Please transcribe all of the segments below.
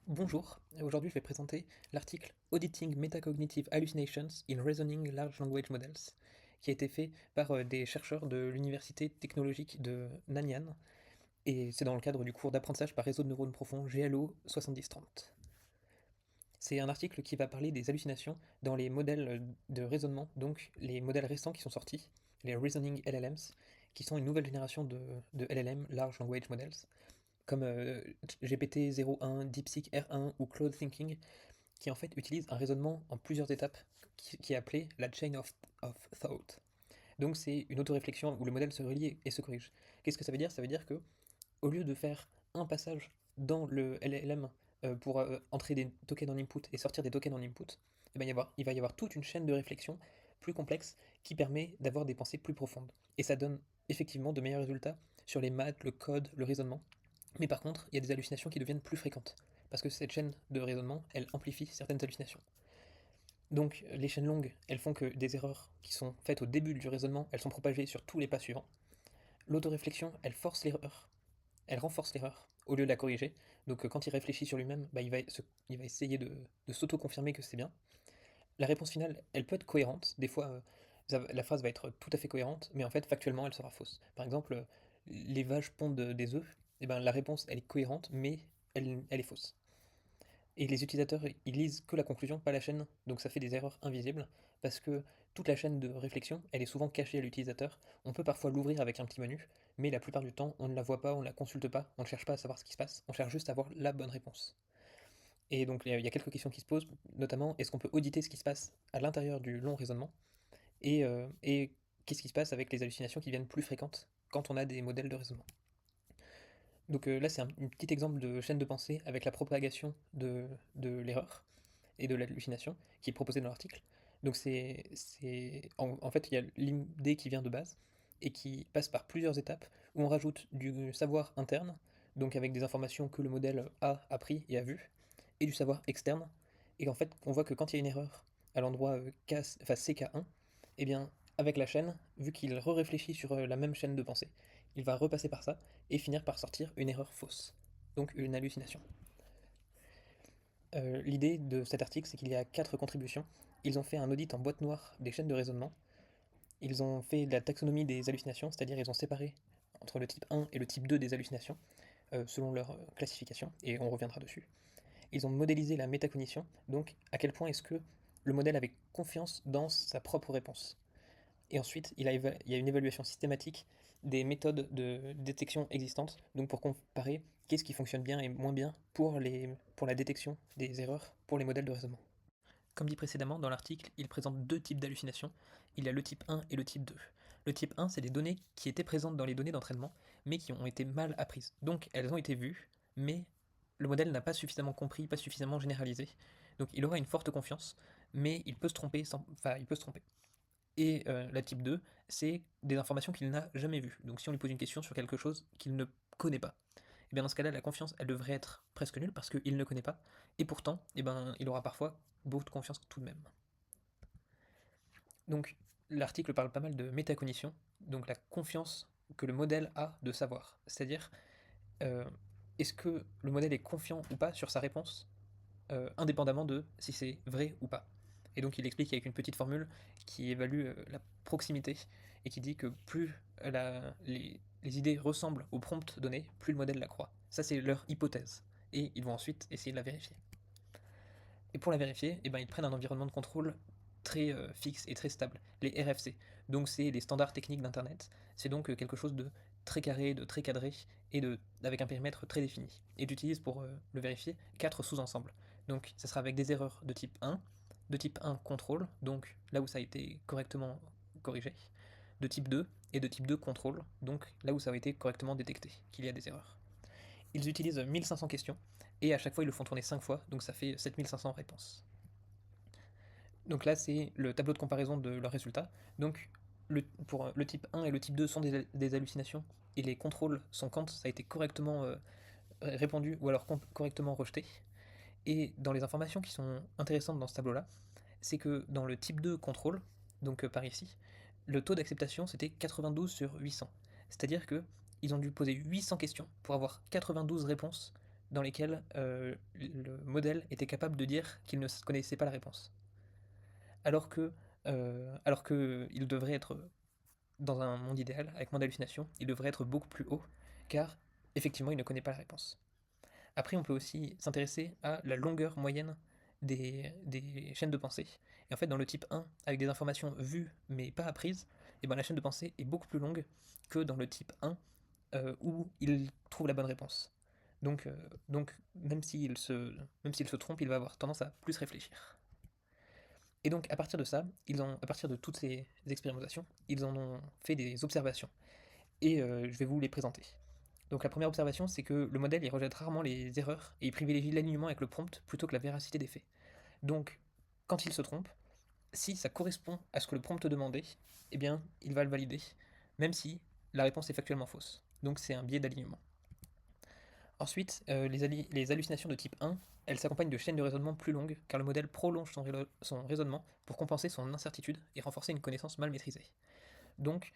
Bonjour, aujourd'hui je vais présenter l'article Auditing Metacognitive Hallucinations in Reasoning Large Language Models, qui a été fait par des chercheurs de l'Université technologique de Nanyang, et c'est dans le cadre du cours d'apprentissage par réseau de neurones profonds GLO 7030. C'est un article qui va parler des hallucinations dans les modèles de raisonnement, donc les modèles récents qui sont sortis, les Reasoning LLMs, qui sont une nouvelle génération de LLM, Large Language Models, comme GPT-01, DeepSeek R1 ou Claude Thinking, qui en fait utilise un raisonnement en plusieurs étapes qui est appelé la chain of thought. Donc c'est une autoréflexion où le modèle se relie et se corrige. Qu'est-ce que ça veut dire? Ça veut dire que au lieu de faire un passage dans le LLM pour entrer des tokens en input et sortir des tokens en input, il va y avoir toute une chaîne de réflexion plus complexe qui permet d'avoir des pensées plus profondes. Et ça donne effectivement de meilleurs résultats sur les maths, le code, le raisonnement. Mais par contre, il y a des hallucinations qui deviennent plus fréquentes. Parce que cette chaîne de raisonnement, elle amplifie certaines hallucinations. Donc les chaînes longues, elles font que des erreurs qui sont faites au début du raisonnement, elles sont propagées sur tous les pas suivants. L'autoréflexion, elle force l'erreur, elle renforce l'erreur au lieu de la corriger. Donc quand il réfléchit sur lui-même, il va essayer de s'auto-confirmer que c'est bien. La réponse finale, elle peut être cohérente. Des fois, la phrase va être tout à fait cohérente, mais en fait, factuellement, elle sera fausse. Par exemple, les vaches pondent des œufs. Et ben, la réponse, elle est cohérente, mais elle est fausse. Et les utilisateurs, ils lisent que la conclusion, pas la chaîne, donc ça fait des erreurs invisibles, parce que toute la chaîne de réflexion, elle est souvent cachée à l'utilisateur. On peut parfois l'ouvrir avec un petit menu, mais la plupart du temps, on ne la voit pas, on ne la consulte pas, on ne cherche pas à savoir ce qui se passe, on cherche juste à avoir la bonne réponse. Et donc il y a quelques questions qui se posent, notamment est-ce qu'on peut auditer ce qui se passe à l'intérieur du long raisonnement, et qu'est-ce qui se passe avec les hallucinations qui deviennent plus fréquentes quand on a des modèles de raisonnement. Donc là c'est un petit exemple de chaîne de pensée avec la propagation de l'erreur et de l'hallucination qui est proposée dans l'article. Donc en fait il y a l'idée qui vient de base et qui passe par plusieurs étapes où on rajoute du savoir interne, donc avec des informations que le modèle a appris et a vues, et du savoir externe. Et en fait, on voit que quand il y a une erreur à l'endroit CK1, et bien, avec la chaîne, vu qu'il réfléchit sur la même chaîne de pensée, il va repasser par ça et finir par sortir une erreur fausse, donc une hallucination. L'idée de cet article, c'est qu'il y a 4 contributions. Ils ont fait un audit en boîte noire des chaînes de raisonnement. Ils ont fait de la taxonomie des hallucinations, c'est-à-dire ils ont séparé entre le type 1 et le type 2 des hallucinations, selon leur classification, et on reviendra dessus. Ils ont modélisé la métacognition, donc à quel point est-ce que le modèle avait confiance dans sa propre réponse. Et ensuite, il y a une évaluation systématique des méthodes de détection existantes, donc pour comparer qu'est-ce qui fonctionne bien et moins bien pour la détection des erreurs pour les modèles de raisonnement. Comme dit précédemment, dans l'article, il présente deux types d'hallucinations. Il y a le type 1 et le type 2. Le type 1, c'est des données qui étaient présentes dans les données d'entraînement, mais qui ont été mal apprises. Donc elles ont été vues, mais le modèle n'a pas suffisamment compris, pas suffisamment généralisé. Donc il aura une forte confiance, mais il peut se tromper. Enfin, il peut se tromper. Et la type 2, c'est des informations qu'il n'a jamais vues. Donc si on lui pose une question sur quelque chose qu'il ne connaît pas, et bien dans ce cas-là, la confiance, elle devrait être presque nulle parce qu'il ne connaît pas. Et pourtant, eh ben, il aura parfois beaucoup de confiance tout de même. Donc l'article parle pas mal de métacognition, donc la confiance que le modèle a de savoir. C'est-à-dire, euh, est-ce que le modèle est confiant ou pas sur sa réponse, indépendamment de si c'est vrai ou pas. Et donc il explique avec une petite formule qui évalue la proximité et qui dit que plus les idées ressemblent au prompt donné, plus le modèle la croit. Ça c'est leur hypothèse. Et ils vont ensuite essayer de la vérifier. Et pour la vérifier, eh ben, ils prennent un environnement de contrôle très fixe et très stable, les RFC. Donc c'est les standards techniques d'Internet. C'est donc quelque chose de très carré, de très cadré et avec un périmètre très défini. Et j'utilise pour le vérifier 4 sous-ensembles. Donc ça sera avec des erreurs de type 1 contrôle, donc là où ça a été correctement corrigé, de type 2 et de type 2 contrôle, donc là où ça a été correctement détecté qu'il y a des erreurs. Ils utilisent 1500 questions, et à chaque fois ils le font tourner 5 fois, donc ça fait 7500 réponses. Donc là c'est le tableau de comparaison de leurs résultats. Donc pour le type 1 et le type 2 sont des hallucinations, et les contrôles sont quand ça a été correctement répondu ou alors correctement rejeté. Et dans les informations qui sont intéressantes dans ce tableau-là, c'est que dans le type 2 contrôle, donc par ici, le taux d'acceptation c'était 92 sur 800. C'est-à-dire que ils ont dû poser 800 questions pour avoir 92 réponses dans lesquels le modèle était capable de dire qu'il ne connaissait pas la réponse. Alors que il devrait être, dans un monde idéal, avec moins d'hallucinations, il devrait être beaucoup plus haut, car effectivement il ne connaît pas la réponse. Après, on peut aussi s'intéresser à la longueur moyenne des chaînes de pensée. Et en fait, dans le type 1, avec des informations vues mais pas apprises, et ben la chaîne de pensée est beaucoup plus longue que dans le type 1, où il trouve la bonne réponse. Donc, euh, donc même s'il se trompe, il va avoir tendance à plus réfléchir. Et donc, à partir de ça, à partir de toutes ces expérimentations, ils en ont fait des observations. Et je vais vous les présenter. Donc la première observation, c'est que le modèle il rejette rarement les erreurs et il privilégie l'alignement avec le prompt plutôt que la véracité des faits. Donc, quand il se trompe, si ça correspond à ce que le prompt demandait, eh bien, il va le valider, même si la réponse est factuellement fausse. Donc c'est un biais d'alignement. Ensuite, les hallucinations de type 1, elles s'accompagnent de chaînes de raisonnement plus longues, car le modèle prolonge son raisonnement pour compenser son incertitude et renforcer une connaissance mal maîtrisée. Donc,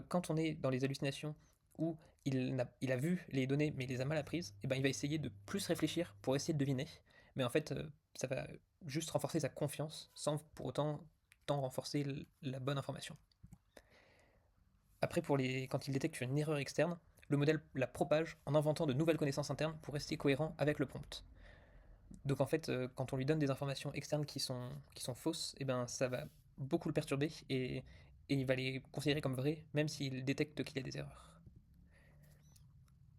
quand on est dans les hallucinations où il a vu les données mais il les a mal apprises, et ben, il va essayer de plus réfléchir pour essayer de deviner. Mais en fait, ça va juste renforcer sa confiance sans pour autant tant renforcer la bonne information. Après, quand il détecte une erreur externe, le modèle la propage en inventant de nouvelles connaissances internes pour rester cohérent avec le prompt. Donc en fait, quand on lui donne des informations externes qui sont fausses, et ben, ça va beaucoup le perturber et il va les considérer comme vraies, même s'il détecte qu'il y a des erreurs.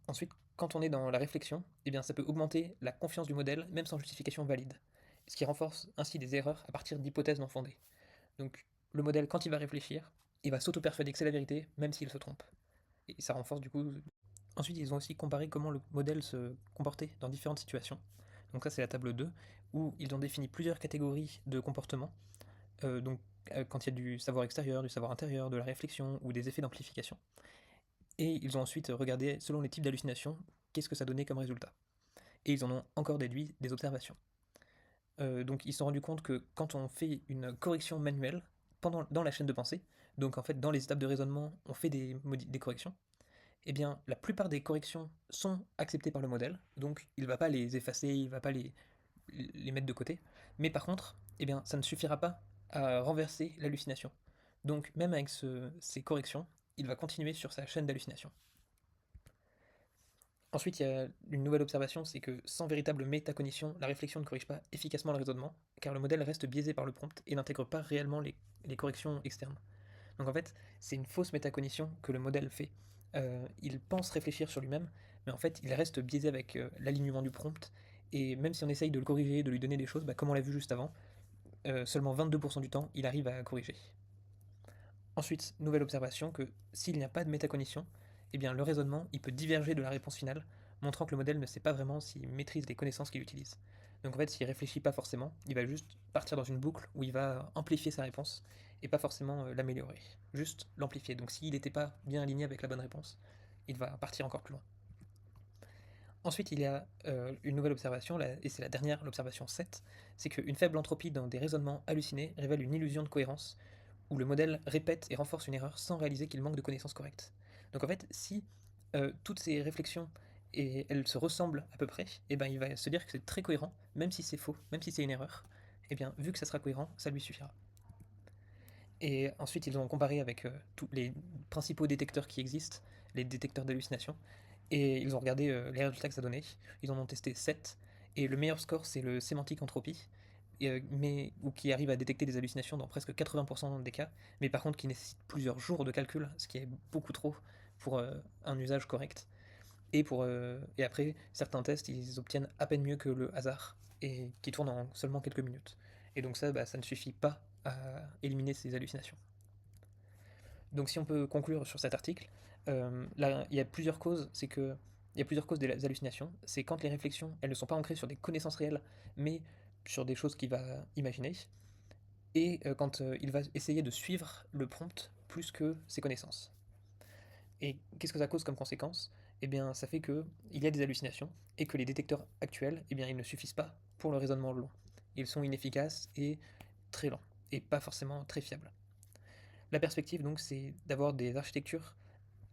Ensuite, quand on est dans la réflexion, eh bien, ça peut augmenter la confiance du modèle, même sans justification valide, ce qui renforce ainsi des erreurs à partir d'hypothèses non fondées. Donc, le modèle, quand il va réfléchir, il va s'auto-persuader que c'est la vérité, même s'il se trompe. Et ça renforce du coup. Ensuite, ils ont aussi comparé comment le modèle se comportait dans différentes situations. Donc ça, c'est la table 2, où ils ont défini plusieurs catégories de comportements. Quand il y a du savoir extérieur, du savoir intérieur, de la réflexion ou des effets d'amplification. Et ils ont ensuite regardé, selon les types d'hallucinations, qu'est-ce que ça donnait comme résultat. Et ils en ont encore déduit des observations. Donc ils se sont rendus compte que quand on fait une correction manuelle dans la chaîne de pensée, donc en fait dans les étapes de raisonnement, on fait des corrections, eh bien la plupart des corrections sont acceptées par le modèle, donc il ne va pas les effacer, il ne va pas les mettre de côté, mais par contre, eh bien ça ne suffira pas à renverser l'hallucination. Donc même avec ces corrections, il va continuer sur sa chaîne d'hallucination. Ensuite, il y a une nouvelle observation, c'est que sans véritable métacognition, la réflexion ne corrige pas efficacement le raisonnement, car le modèle reste biaisé par le prompt et n'intègre pas réellement les corrections externes. Donc en fait, c'est une fausse métacognition que le modèle fait. Il pense réfléchir sur lui-même, mais en fait, il reste biaisé avec l'alignement du prompt, et même si on essaye de le corriger, de lui donner des choses, bah, comme on l'a vu juste avant, seulement 22% du temps, il arrive à corriger. Ensuite, nouvelle observation que s'il n'y a pas de métacognition, eh bien le raisonnement il peut diverger de la réponse finale, montrant que le modèle ne sait pas vraiment s'il maîtrise les connaissances qu'il utilise. Donc en fait, s'il réfléchit pas forcément, il va juste partir dans une boucle où il va amplifier sa réponse et pas forcément l'améliorer, juste l'amplifier. Donc s'il n'était pas bien aligné avec la bonne réponse, il va partir encore plus loin. Ensuite, il y a une nouvelle observation, et c'est la dernière, l'observation 7, c'est qu'une faible entropie dans des raisonnements hallucinés révèle une illusion de cohérence où le modèle répète et renforce une erreur sans réaliser qu'il manque de connaissances correctes. Donc en fait, si toutes ces réflexions elles se ressemblent à peu près, et ben il va se dire que c'est très cohérent, même si c'est faux, même si c'est une erreur. Et bien vu que ça sera cohérent, ça lui suffira. Et ensuite, ils ont comparé avec tous les principaux détecteurs qui existent, les détecteurs d'hallucination, et ils ont regardé les résultats que ça donnait. Ils en ont testé 7, et le meilleur score, c'est le sémantique entropie, ou qui arrive à détecter des hallucinations dans presque 80% des cas, mais par contre qui nécessite plusieurs jours de calcul, ce qui est beaucoup trop pour un usage correct. Et après, certains tests, ils obtiennent à peine mieux que le hasard, et qui tournent en seulement quelques minutes. Et donc ça, bah, ça ne suffit pas à éliminer ces hallucinations. Donc si on peut conclure sur cet article, là, il y a plusieurs causes, il y a plusieurs causes des hallucinations. C'est quand les réflexions, elles ne sont pas ancrées sur des connaissances réelles, mais sur des choses qu'il va imaginer, et quand il va essayer de suivre le prompt plus que ses connaissances. Et qu'est-ce que ça cause comme conséquence? Eh bien, ça fait qu'il y a des hallucinations, et que les détecteurs actuels, eh bien, ils ne suffisent pas pour le raisonnement long. Ils sont inefficaces et très lents, et pas forcément très fiables. La perspective, donc, c'est d'avoir des architectures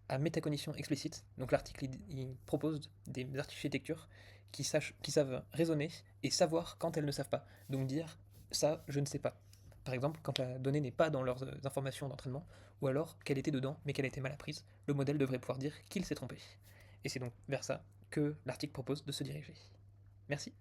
à métacognition explicite. Donc l'article, il propose des architectures qui savent raisonner et savoir quand elles ne savent pas. Donc dire ça, je ne sais pas. Par exemple, quand la donnée n'est pas dans leurs informations d'entraînement, ou alors qu'elle était dedans mais qu'elle a été mal apprise, le modèle devrait pouvoir dire qu'il s'est trompé. Et c'est donc vers ça que l'article propose de se diriger. Merci.